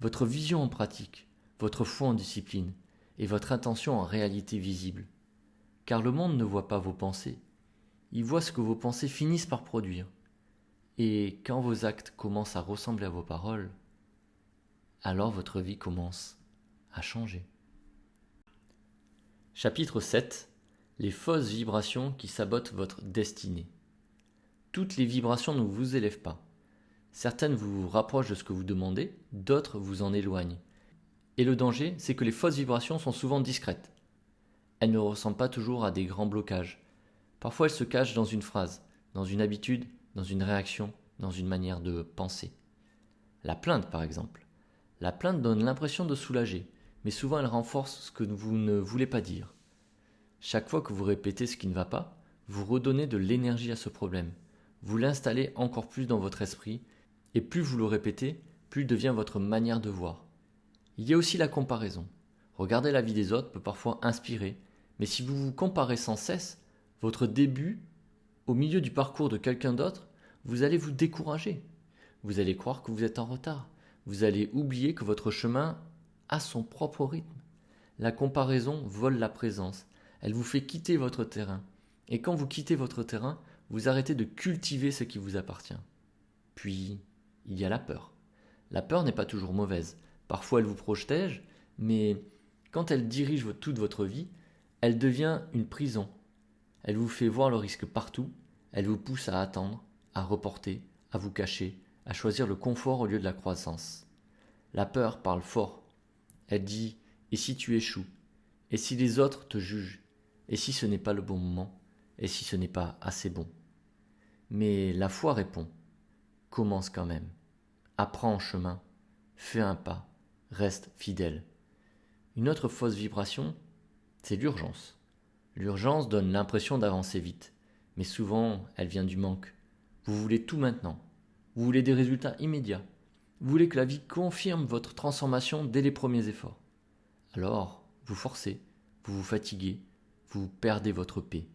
votre vision en pratique, votre foi en discipline et votre intention en réalité visible. Car le monde ne voit pas vos pensées. Il voit ce que vos pensées finissent par produire. Et quand vos actes commencent à ressembler à vos paroles, alors votre vie commence à changer. Chapitre 7. Les fausses vibrations qui sabotent votre destinée. Toutes les vibrations ne vous élèvent pas. Certaines vous rapprochent de ce que vous demandez, d'autres vous en éloignent. Et le danger, c'est que les fausses vibrations sont souvent discrètes. Elles ne ressemblent pas toujours à des grands blocages. Parfois elles se cachent dans une phrase, dans une habitude, dans une réaction, dans une manière de penser. La plainte par exemple. La plainte donne l'impression de soulager, mais souvent elle renforce ce que vous ne voulez pas dire. Chaque fois que vous répétez ce qui ne va pas, vous redonnez de l'énergie à ce problème. Vous l'installez encore plus dans votre esprit, et plus vous le répétez, plus il devient votre manière de voir. Il y a aussi la comparaison. Regarder la vie des autres peut parfois inspirer, mais si vous vous comparez sans cesse, votre début, au milieu du parcours de quelqu'un d'autre, vous allez vous décourager. Vous allez croire que vous êtes en retard. Vous allez oublier que votre chemin a son propre rythme. La comparaison vole la présence. Elle vous fait quitter votre terrain. Et quand vous quittez votre terrain, vous arrêtez de cultiver ce qui vous appartient. Puis, il y a la peur. La peur n'est pas toujours mauvaise. Parfois, elle vous protège, mais quand elle dirige toute votre vie, elle devient une prison. Elle vous fait voir le risque partout. Elle vous pousse à attendre, à reporter, à vous cacher, à choisir le confort au lieu de la croissance. La peur parle fort. Elle dit « et si tu échoues ? Et si les autres te jugent ? Et si ce n'est pas le bon moment ? Et si ce n'est pas assez bon ?» Mais la foi répond « commence quand même. Apprends en chemin. Fais un pas. Reste fidèle. » Une autre fausse vibration, c'est l'urgence. L'urgence donne l'impression d'avancer vite, mais souvent elle vient du manque. Vous voulez tout maintenant. Vous voulez des résultats immédiats. Vous voulez que la vie confirme votre transformation dès les premiers efforts. Alors, vous forcez, vous vous fatiguez, vous perdez votre paix.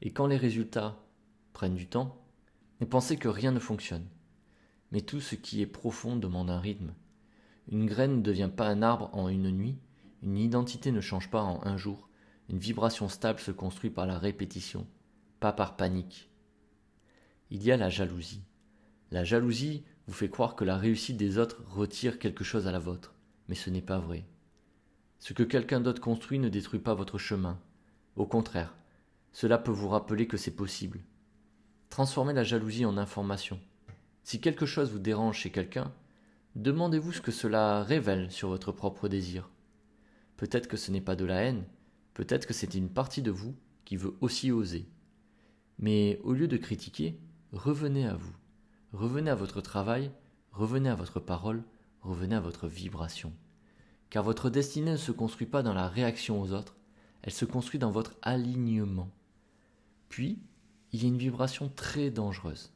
Et quand les résultats prennent du temps, vous pensez que rien ne fonctionne. Mais tout ce qui est profond demande un rythme. Une graine ne devient pas un arbre en une nuit, une identité ne change pas en un jour, une vibration stable se construit par la répétition, pas par panique. Il y a la jalousie. La jalousie vous fait croire que la réussite des autres retire quelque chose à la vôtre, mais ce n'est pas vrai. Ce que quelqu'un d'autre construit ne détruit pas votre chemin. Au contraire, cela peut vous rappeler que c'est possible. Transformez la jalousie en information. Si quelque chose vous dérange chez quelqu'un, demandez-vous ce que cela révèle sur votre propre désir. Peut-être que ce n'est pas de la haine, peut-être que c'est une partie de vous qui veut aussi oser. Mais au lieu de critiquer, revenez à vous. Revenez à votre travail, revenez à votre parole, revenez à votre vibration. Car votre destinée ne se construit pas dans la réaction aux autres, elle se construit dans votre alignement. Puis, il y a une vibration très dangereuse.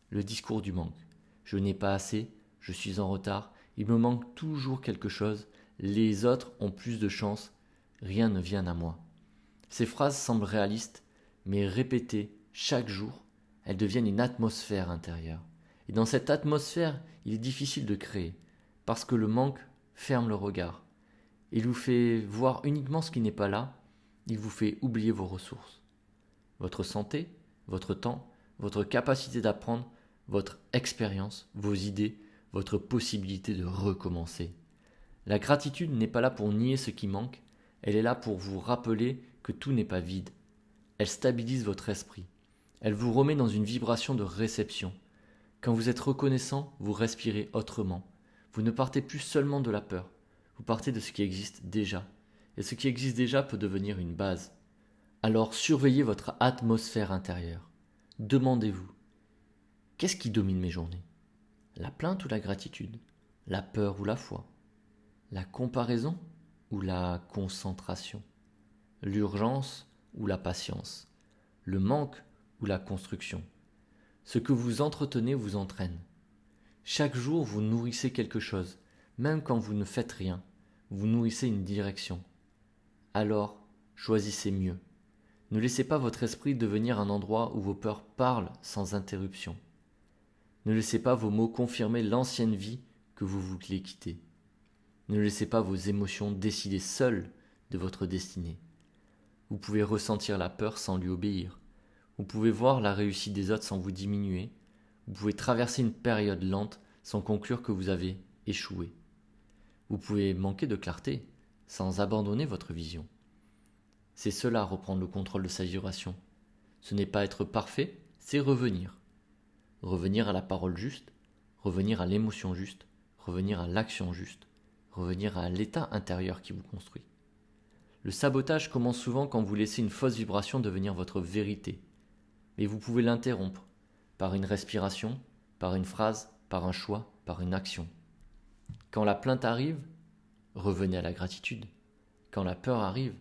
Le discours du manque. Je n'ai pas assez, je suis en retard, il me manque toujours quelque chose, les autres ont plus de chance, rien ne vient à moi. Ces phrases semblent réalistes, mais répétées chaque jour, elles deviennent une atmosphère intérieure. Et dans cette atmosphère, il est difficile de créer, parce que le manque ferme le regard. Il vous fait voir uniquement ce qui n'est pas là, il vous fait oublier vos ressources. Votre santé, votre temps, votre capacité d'apprendre, votre expérience, vos idées, votre possibilité de recommencer. La gratitude n'est pas là pour nier ce qui manque, elle est là pour vous rappeler que tout n'est pas vide. Elle stabilise votre esprit. Elle vous remet dans une vibration de réception. Quand vous êtes reconnaissant, vous respirez autrement. Vous ne partez plus seulement de la peur, vous partez de ce qui existe déjà. et ce qui existe déjà peut devenir une base. Alors surveillez votre atmosphère intérieure. Demandez-vous, qu'est-ce qui domine mes journées? La plainte ou la gratitude? La peur ou la foi? La comparaison ou la concentration? L'urgence ou la patience? Le manque ou la construction? Ce que vous entretenez vous entraîne. Chaque jour, vous nourrissez quelque chose, même quand vous ne faites rien. Vous nourrissez une direction. Alors, choisissez mieux. Ne laissez pas votre esprit devenir un endroit où vos peurs parlent sans interruption. Ne laissez pas vos mots confirmer l'ancienne vie que vous vouliez quitter. Ne laissez pas vos émotions décider seules de votre destinée. Vous pouvez ressentir la peur sans lui obéir. Vous pouvez voir la réussite des autres sans vous diminuer. Vous pouvez traverser une période lente sans conclure que vous avez échoué. Vous pouvez manquer de clarté sans abandonner votre vision. C'est cela reprendre le contrôle de sa vibration. Ce n'est pas être parfait, c'est revenir. Revenir à la parole juste, revenir à l'émotion juste, revenir à l'action juste, revenir à l'état intérieur qui vous construit. Le sabotage commence souvent quand vous laissez une fausse vibration devenir votre vérité. Mais vous pouvez l'interrompre par une respiration, par une phrase, par un choix, par une action. Quand la plainte arrive, revenez à la gratitude. Quand la peur arrive,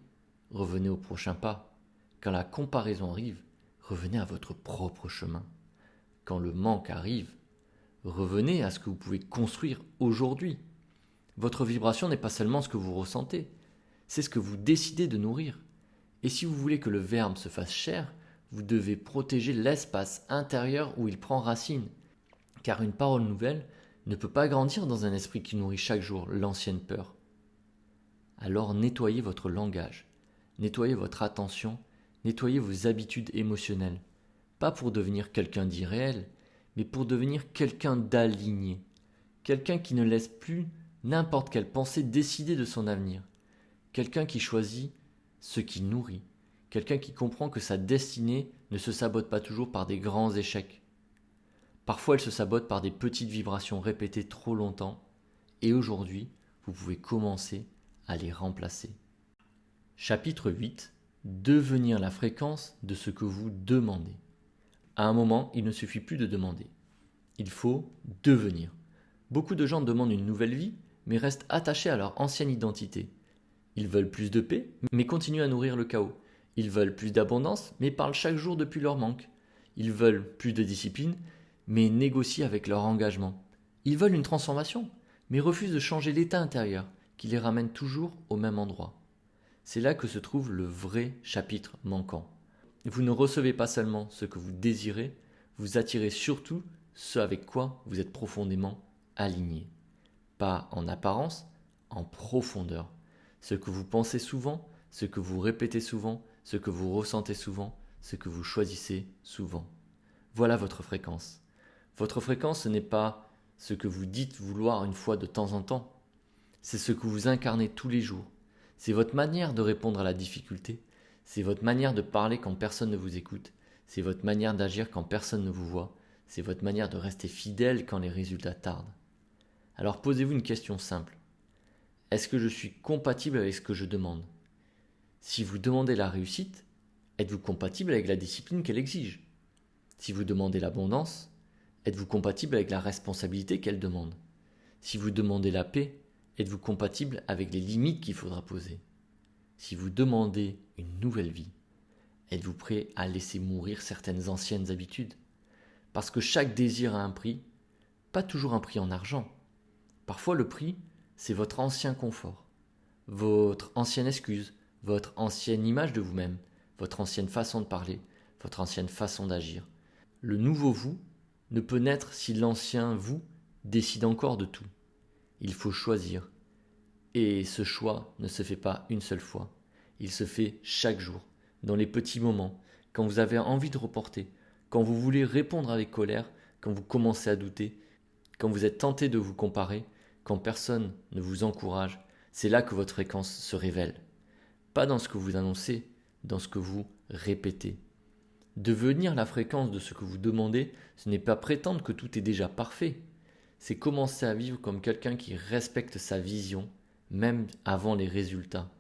revenez au prochain pas. Quand la comparaison arrive, revenez à votre propre chemin. Quand le manque arrive, revenez à ce que vous pouvez construire aujourd'hui. Votre vibration n'est pas seulement ce que vous ressentez, c'est ce que vous décidez de nourrir. Et si vous voulez que le verbe se fasse chair, vous devez protéger l'espace intérieur où il prend racine. Car une parole nouvelle ne peut pas grandir dans un esprit qui nourrit chaque jour l'ancienne peur. Alors nettoyez votre langage, nettoyez votre attention, nettoyez vos habitudes émotionnelles. Pas pour devenir quelqu'un d'irréel, mais pour devenir quelqu'un d'aligné. Quelqu'un qui ne laisse plus n'importe quelle pensée décider de son avenir. Quelqu'un qui choisit ce qui nourrit. Quelqu'un qui comprend que sa destinée ne se sabote pas toujours par des grands échecs. Parfois elle se sabote par des petites vibrations répétées trop longtemps, et aujourd'hui, vous pouvez commencer à les remplacer. Chapitre 8. Devenir la fréquence de ce que vous demandez. À un moment, il ne suffit plus de demander. Il faut devenir. Beaucoup de gens demandent une nouvelle vie, mais restent attachés à leur ancienne identité. Ils veulent plus de paix, mais continuent à nourrir le chaos. Ils veulent plus d'abondance, mais parlent chaque jour depuis leur manque. Ils veulent plus de discipline, mais négocient avec leur engagement. Ils veulent une transformation, mais refusent de changer l'état intérieur, qui les ramène toujours au même endroit. C'est là que se trouve le vrai chapitre manquant. Vous ne recevez pas seulement ce que vous désirez, vous attirez surtout ce avec quoi vous êtes profondément aligné. Pas en apparence, en profondeur. Ce que vous pensez souvent, ce que vous répétez souvent, ce que vous ressentez souvent, ce que vous choisissez souvent. Voilà votre fréquence. Votre fréquence, ce n'est pas ce que vous dites vouloir une fois de temps en temps. C'est ce que vous incarnez tous les jours. C'est votre manière de répondre à la difficulté. C'est votre manière de parler quand personne ne vous écoute. C'est votre manière d'agir quand personne ne vous voit. C'est votre manière de rester fidèle quand les résultats tardent. Alors posez-vous une question simple. Est-ce que je suis compatible avec ce que je demande? Si vous demandez la réussite, êtes-vous compatible avec la discipline qu'elle exige? Si vous demandez l'abondance, êtes-vous compatible avec la responsabilité qu'elle demande? Si vous demandez la paix, êtes-vous compatible avec les limites qu'il faudra poser? Si vous demandez une nouvelle vie, êtes-vous prêt à laisser mourir certaines anciennes habitudes? Parce que chaque désir a un prix, pas toujours un prix en argent. Parfois le prix, c'est votre ancien confort, votre ancienne excuse, votre ancienne image de vous-même, votre ancienne façon de parler, votre ancienne façon d'agir. Le nouveau vous ne peut naître si l'ancien vous décide encore de tout. Il faut choisir. Et ce choix ne se fait pas une seule fois. Il se fait chaque jour, dans les petits moments, quand vous avez envie de reporter, quand vous voulez répondre avec colère, quand vous commencez à douter, quand vous êtes tenté de vous comparer, quand personne ne vous encourage, c'est là que votre fréquence se révèle. Pas dans ce que vous annoncez, dans ce que vous répétez. Devenir la fréquence de ce que vous demandez, ce n'est pas prétendre que tout est déjà parfait. C'est commencer à vivre comme quelqu'un qui respecte sa vision, même avant les résultats.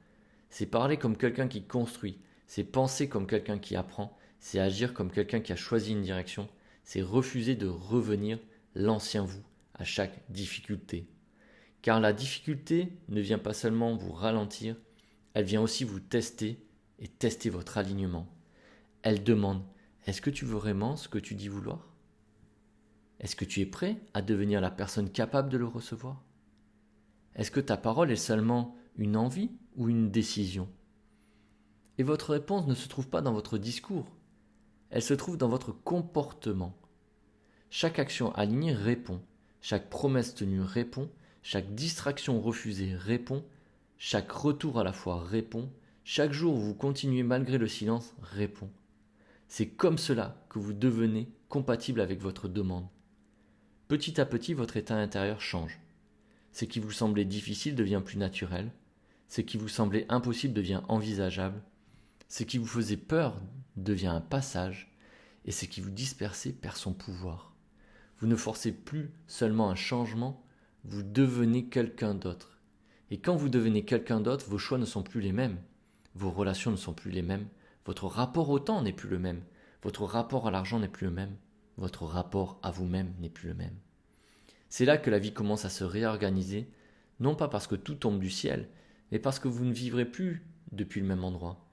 C'est parler comme quelqu'un qui construit, c'est penser comme quelqu'un qui apprend, c'est agir comme quelqu'un qui a choisi une direction, c'est refuser de revenir l'ancien vous à chaque difficulté. Car la difficulté ne vient pas seulement vous ralentir, elle vient aussi vous tester et tester votre alignement. Elle demande, est-ce que tu veux vraiment ce que tu dis vouloir? Est-ce que tu es prêt à devenir la personne capable de le recevoir? Est-ce que ta parole est seulement une envie ou une décision? Et votre réponse ne se trouve pas dans votre discours, elle se trouve dans votre comportement. Chaque action alignée répond, chaque promesse tenue répond, chaque distraction refusée répond, chaque retour à la foi répond, chaque jour où vous continuez malgré le silence répond. C'est comme cela que vous devenez compatible avec votre demande. Petit à petit, votre état intérieur change. Ce qui vous semblait difficile devient plus naturel, ce qui vous semblait impossible devient envisageable, ce qui vous faisait peur devient un passage, et ce qui vous dispersait perd son pouvoir. Vous ne forcez plus seulement un changement, vous devenez quelqu'un d'autre. Et quand vous devenez quelqu'un d'autre, vos choix ne sont plus les mêmes, vos relations ne sont plus les mêmes, votre rapport au temps n'est plus le même, votre rapport à l'argent n'est plus le même, votre rapport à vous-même n'est plus le même. C'est là que la vie commence à se réorganiser, non pas parce que tout tombe du ciel, mais parce que vous ne vivrez plus depuis le même endroit.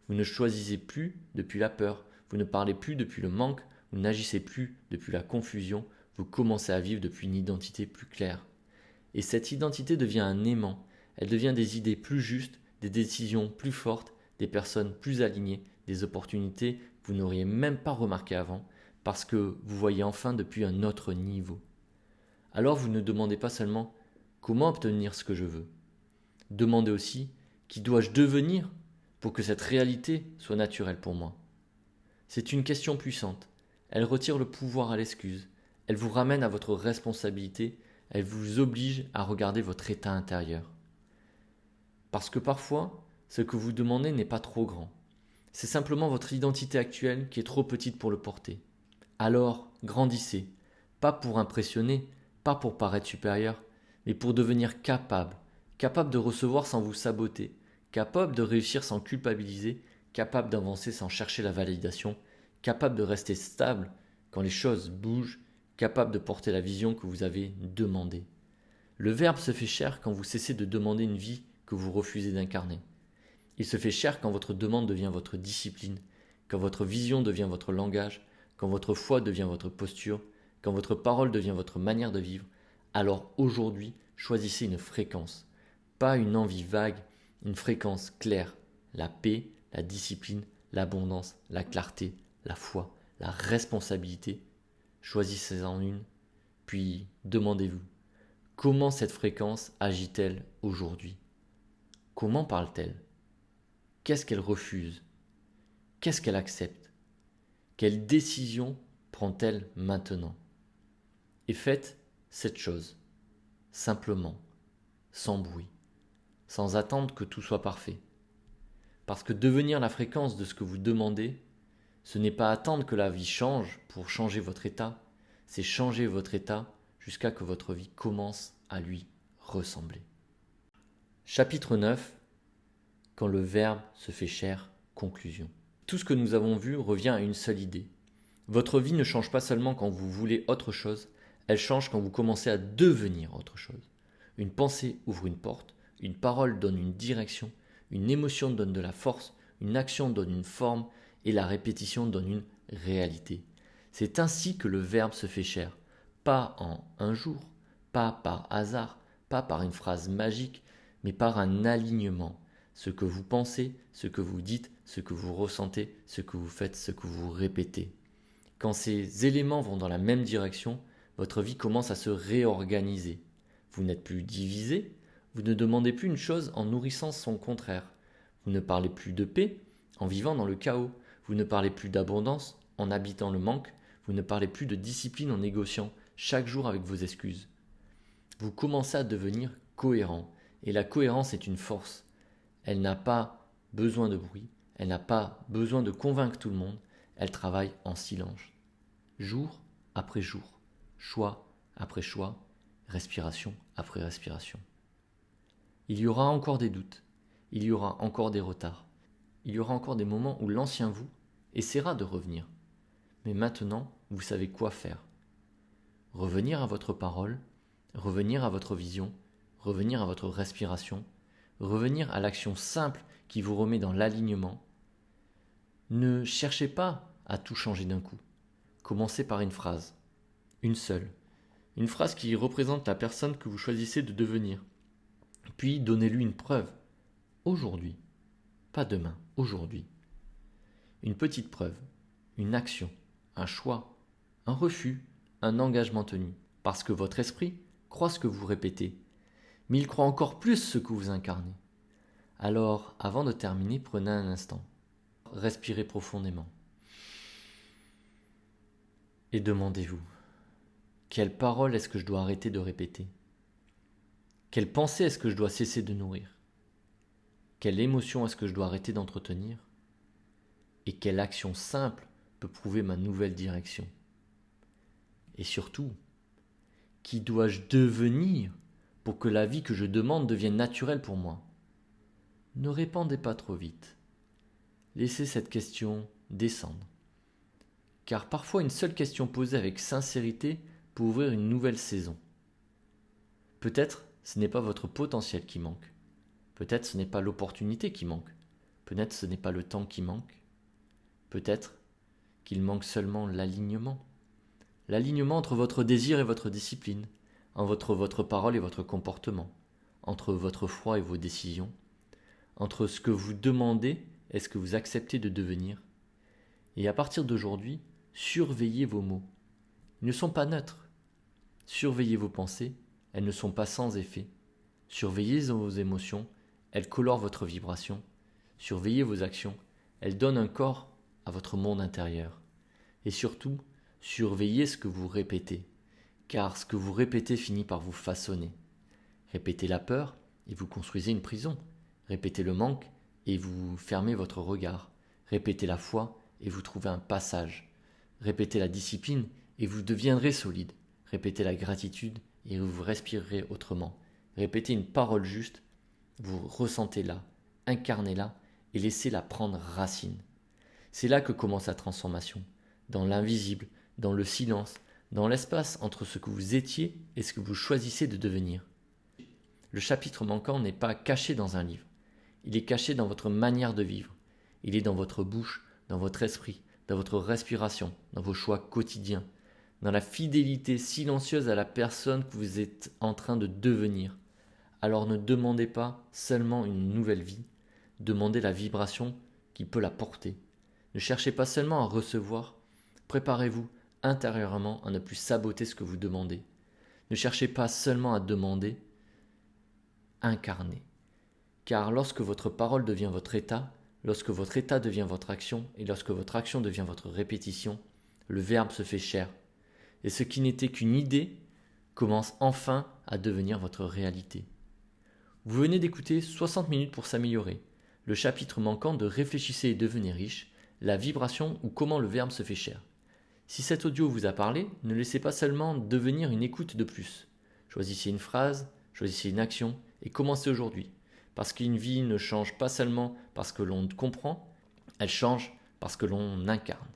Vous ne choisissez plus depuis la peur, vous ne parlez plus depuis le manque, vous n'agissez plus depuis la confusion, vous commencez à vivre depuis une identité plus claire. Et cette identité devient un aimant, elle devient des idées plus justes, des décisions plus fortes, des personnes plus alignées, des opportunités que vous n'auriez même pas remarquées avant, parce que vous voyez enfin depuis un autre niveau. Alors vous ne demandez pas seulement comment obtenir ce que je veux. Demandez aussi qui dois-je devenir pour que cette réalité soit naturelle pour moi. C'est une question puissante. Elle retire le pouvoir à l'excuse. Elle vous ramène à votre responsabilité. Elle vous oblige à regarder votre état intérieur. Parce que parfois, ce que vous demandez n'est pas trop grand. C'est simplement votre identité actuelle qui est trop petite pour le porter. Alors, grandissez. Pas pour impressionner, pas pour paraître supérieur, mais pour devenir capable de recevoir sans vous saboter, capable de réussir sans culpabiliser, capable d'avancer sans chercher la validation, capable de rester stable quand les choses bougent, capable de porter la vision que vous avez demandée. Le Verbe se fait chair quand vous cessez de demander une vie que vous refusez d'incarner. Il se fait chair quand votre demande devient votre discipline, quand votre vision devient votre langage, quand votre foi devient votre posture, quand votre parole devient votre manière de vivre. Alors aujourd'hui, choisissez une fréquence, pas une envie vague, une fréquence claire, la paix, la discipline, l'abondance, la clarté, la foi, la responsabilité. Choisissez-en une, puis demandez-vous, comment cette fréquence agit-elle aujourd'hui? Comment parle-t-elle? Qu'est-ce qu'elle refuse? Qu'est-ce qu'elle accepte? Quelle décision prend-elle maintenant? Et faites cette chose, simplement, sans bruit, sans attendre que tout soit parfait. Parce que devenir la fréquence de ce que vous demandez, ce n'est pas attendre que la vie change pour changer votre état, c'est changer votre état jusqu'à que votre vie commence à lui ressembler. Chapitre 9. Quand le Verbe se fait chair, conclusion. Tout ce que nous avons vu revient à une seule idée. Votre vie ne change pas seulement quand vous voulez autre chose, elle change quand vous commencez à devenir autre chose. Une pensée ouvre une porte, une parole donne une direction, une émotion donne de la force, une action donne une forme et la répétition donne une réalité. C'est ainsi que le Verbe se fait chair, pas en un jour, pas par hasard, pas par une phrase magique, mais par un alignement. Ce que vous pensez, ce que vous dites, ce que vous ressentez, ce que vous faites, ce que vous répétez. Quand ces éléments vont dans la même direction, votre vie commence à se réorganiser. Vous n'êtes plus divisé, vous ne demandez plus une chose en nourrissant son contraire. Vous ne parlez plus de paix en vivant dans le chaos. Vous ne parlez plus d'abondance en habitant le manque. Vous ne parlez plus de discipline en négociant chaque jour avec vos excuses. Vous commencez à devenir cohérent. Et la cohérence est une force. Elle n'a pas besoin de bruit. Elle n'a pas besoin de convaincre tout le monde. Elle travaille en silence. Jour après jour. Choix après choix. Respiration après respiration. Il y aura encore des doutes. il y aura encore des retards. Il y aura encore des moments où l'ancien vous essaiera de revenir. Mais maintenant, vous savez quoi faire. Revenir à votre parole, revenir à votre vision, revenir à votre respiration, revenir à l'action simple qui vous remet dans l'alignement. Ne cherchez pas à tout changer d'un coup. Commencez par une phrase, une seule. Une phrase qui représente la personne que vous choisissez de devenir. Puis donnez-lui une preuve. Aujourd'hui. Pas demain, aujourd'hui. Une petite preuve, une action, un choix, un refus, un engagement tenu. Parce que votre esprit croit ce que vous répétez, mais il croit encore plus ce que vous incarnez. Alors, avant de terminer, prenez un instant. Respirez profondément. Et demandez-vous, quelle parole est-ce que je dois arrêter de répéter? Quelle pensée est-ce que je dois cesser de nourrir? Quelle émotion est-ce que je dois arrêter d'entretenir? Et quelle action simple peut prouver ma nouvelle direction? Et surtout, qui dois-je devenir pour que la vie que je demande devienne naturelle pour moi? Ne répondez pas trop vite. Laissez cette question descendre. Car parfois une seule question posée avec sincérité peut ouvrir une nouvelle saison. Peut-être ce n'est pas votre potentiel qui manque. Peut-être ce n'est pas l'opportunité qui manque. Peut-être ce n'est pas le temps qui manque. Peut-être qu'il manque seulement l'alignement. L'alignement entre votre désir et votre discipline, entre votre parole et votre comportement, entre votre foi et vos décisions, entre ce que vous demandez et ce que vous acceptez de devenir. Et à partir d'aujourd'hui, surveillez vos mots. Ils ne sont pas neutres. Surveillez vos pensées, elles ne sont pas sans effet. Surveillez vos émotions, elles colorent votre vibration. Surveillez vos actions, elles donnent un corps à votre monde intérieur. Et surtout, surveillez ce que vous répétez, car ce que vous répétez finit par vous façonner. Répétez la peur et vous construisez une prison. Répétez le manque et vous fermez votre regard. Répétez la foi et vous trouvez un passage. Répétez la discipline et vous deviendrez solide. Répétez la gratitude et vous respirerez autrement. Répétez une parole juste, vous ressentez-la, incarnez-la et laissez-la prendre racine. C'est là que commence la transformation, dans l'invisible, dans le silence, dans l'espace entre ce que vous étiez et ce que vous choisissez de devenir. Le chapitre manquant n'est pas caché dans un livre, il est caché dans votre manière de vivre, il est dans votre bouche, dans votre esprit, dans votre respiration, dans vos choix quotidiens, dans la fidélité silencieuse à la personne que vous êtes en train de devenir. Alors ne demandez pas seulement une nouvelle vie, demandez la vibration qui peut la porter. Ne cherchez pas seulement à recevoir, préparez-vous intérieurement à ne plus saboter ce que vous demandez. Ne cherchez pas seulement à demander, incarnez. Car lorsque votre parole devient votre état, lorsque votre état devient votre action et lorsque votre action devient votre répétition, le verbe se fait chair. Et ce qui n'était qu'une idée commence enfin à devenir votre réalité. Vous venez d'écouter 60 minutes pour s'améliorer, le chapitre manquant de Réfléchissez et devenez riche, la vibration ou comment le verbe se fait chair. Si cet audio vous a parlé, ne laissez pas seulement devenir une écoute de plus. Choisissez une phrase, choisissez une action et commencez aujourd'hui. Parce qu'une vie ne change pas seulement parce que l'on comprend, elle change parce que l'on incarne.